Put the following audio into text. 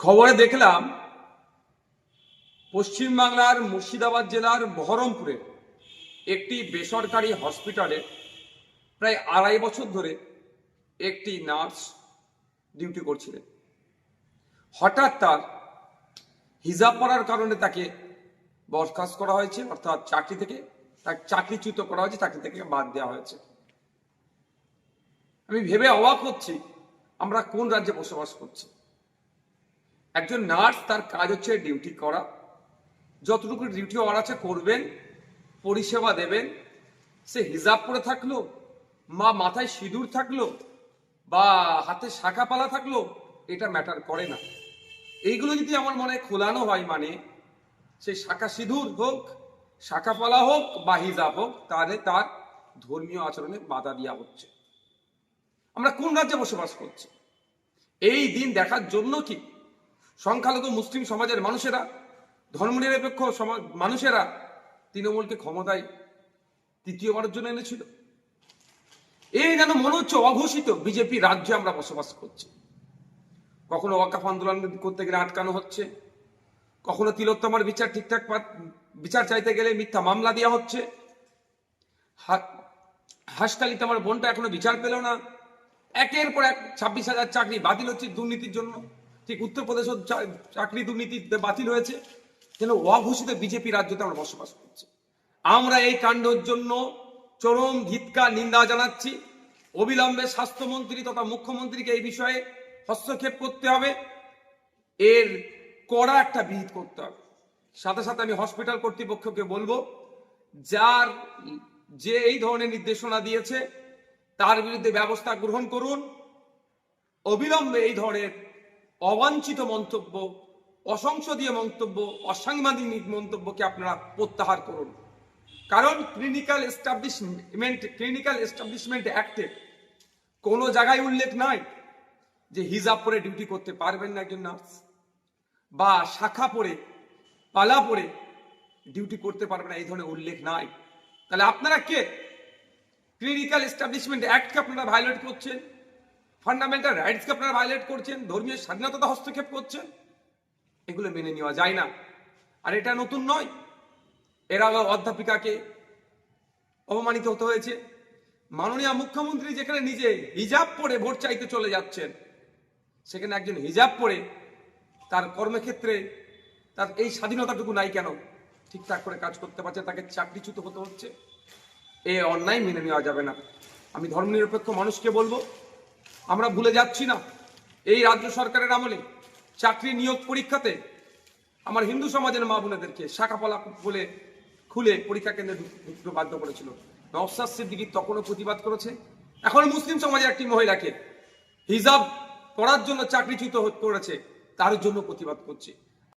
খবরে দেখলাম পশ্চিমবাংলার মুর্শিদাবাদ জেলার বহরমপুরে একটি বেসরকারি হসপিটালে প্রায় 2.5 বছর ধরে একটি নার্স ডিউটি করছিলেন। হঠাৎ তার হিজাব পরার কারণে তাকে বরখাস্ত করা হয়েছে, অর্থাৎ চাকরি থেকে তাকে চাকরিচ্যুত করা হয়েছে, চাকরি থেকে বাদ দেওয়া হয়েছে। আমি ভেবে অবাক হচ্ছি, আমরা কোন রাজ্যে বসবাস করছি? একজন নার্স, তার কাজ হচ্ছে ডিউটি করা, যতটুকু ডিউটি ওর আছে করবেন, পরিষেবা দেবেন। সে হিজাব পরে থাকলো, মাথায় সিঁদুর থাকলো, বা হাতে শাখা পালা থাকলো, এটা ম্যাটার করে না। এইগুলো যদি আমার মনে খোলানো হয়, মানে সে শাখা সিঁদুর হোক, শাখা পালা হোক বা হিজাব হোক, তাহলে তার ধর্মীয় আচরণে বাধা দেওয়া হচ্ছে। আমরা কোন রাজ্যে বসবাস করছি? এই দিন দেখার জন্য কি সংখ্যালঘু মুসলিম সমাজের মানুষেরা, ধর্মনিরপেক্ষ সমাজ মানুষেরা তৃণমূলকে ক্ষমতায় তৃতীয়বারের জন্য এনেছিল? এই যেন মনে হচ্ছে অঘোষিত বিজেপি রাজ্যে আমরা বসবাস করছি। কখনো ওয়াকফ আন্দোলন করতে গেলে আটকানো হচ্ছে, কখনো তিলোত্তমার বিচার ঠিকঠাক বিচার চাইতে গেলে মিথ্যা মামলা দেওয়া হচ্ছে। হাসকালিতে আমার বোনটা এখনো বিচার পেল না। একের পর এক 26,000 চাকরি বাতিল হচ্ছে দুর্নীতির জন্য। ঠিক উত্তরপ্রদেশের চাকরি দুর্নীতি বাতিল হয়েছে। যেন অঘোষিত বিজেপি রাজ্যতে আমরা বসবাস করছি। আমরা এই কাণ্ডের জন্য চরম ধিক্কার নিন্দা জানাচ্ছি। অবিলম্বে স্বাস্থ্যমন্ত্রী তথা মুখ্যমন্ত্রীকে এই বিষয়ে হস্তক্ষেপ করতে হবে, এর কড়া একটা বিহিত করতে হবে। সাথে সাথে আমি হসপিটাল কর্তৃপক্ষকে বলবো, যে এই ধরনের নির্দেশনা দিয়েছে তার বিরুদ্ধে ব্যবস্থা গ্রহণ করুন। অবিলম্বে এই ধরনের অবাঞ্ছিত মন্তব্য, অসংসদীয় মন্তব্য, অসাংবিধানিক মন্তব্যকে আপনারা প্রত্যাহার করুন। কারণ ক্লিনিক্যাল এস্টাবলিশমেন্ট অ্যাক্টে কোনো জায়গায় উল্লেখ নাই যে হিজাব পরে ডিউটি করতে পারবেন না একজন নার্স, বা শাখা পরে পালা পরে ডিউটি করতে পারবে না, এই ধরনের উল্লেখ নাই। তাহলে আপনারা কে? ক্লিনিক্যাল এস্টাবলিশমেন্ট অ্যাক্টকে আপনারা ভায়োলেট করছেন, ফান্ডামেন্টাল রাইটসকে আপনারা ভায়োলেট করছেন, ধর্মীয় স্বাধীনতা হস্তক্ষেপ করছেন। এগুলো মেনে নেওয়া যায় না। আর এটা নতুন নয়, এর আগে অধ্যাপিকাকে অপমানিত হতে হয়েছে। মাননীয় মুখ্যমন্ত্রী যেখানে নিজে হিজাব পরে ভোট চাইতে চলে যাচ্ছেন, সেখানে একজন হিজাব পরে তার কর্মক্ষেত্রে তার এই স্বাধীনতাটুকু নাই কেন? ঠিকঠাক করে কাজ করতে পারছে, তাকে চাকরিচ্যুত হতে হচ্ছে। এ অন্যায় মেনে নেওয়া যাবে না। আমি ধর্মনিরপেক্ষ মানুষকে বলবো, আমরা ভুলে যাচ্ছি না এই রাজ্য সরকারের আমলে চাকরি নিয়োগ পরীক্ষাতে আমার হিন্দু সমাজের মা বোনেদেরকে শাখাপালা বলে খুলে পরীক্ষা কেন্দ্রে ঢুকতে বাধ্য করেছিল। নওশাদ সিদ্দিকী তখনও প্রতিবাদ করেছে। এখন মুসলিম সমাজের একটি মহিলাকে হিজাব পরার জন্য চাকরিচ্যুত করেছে, তার জন্য প্রতিবাদ করছে।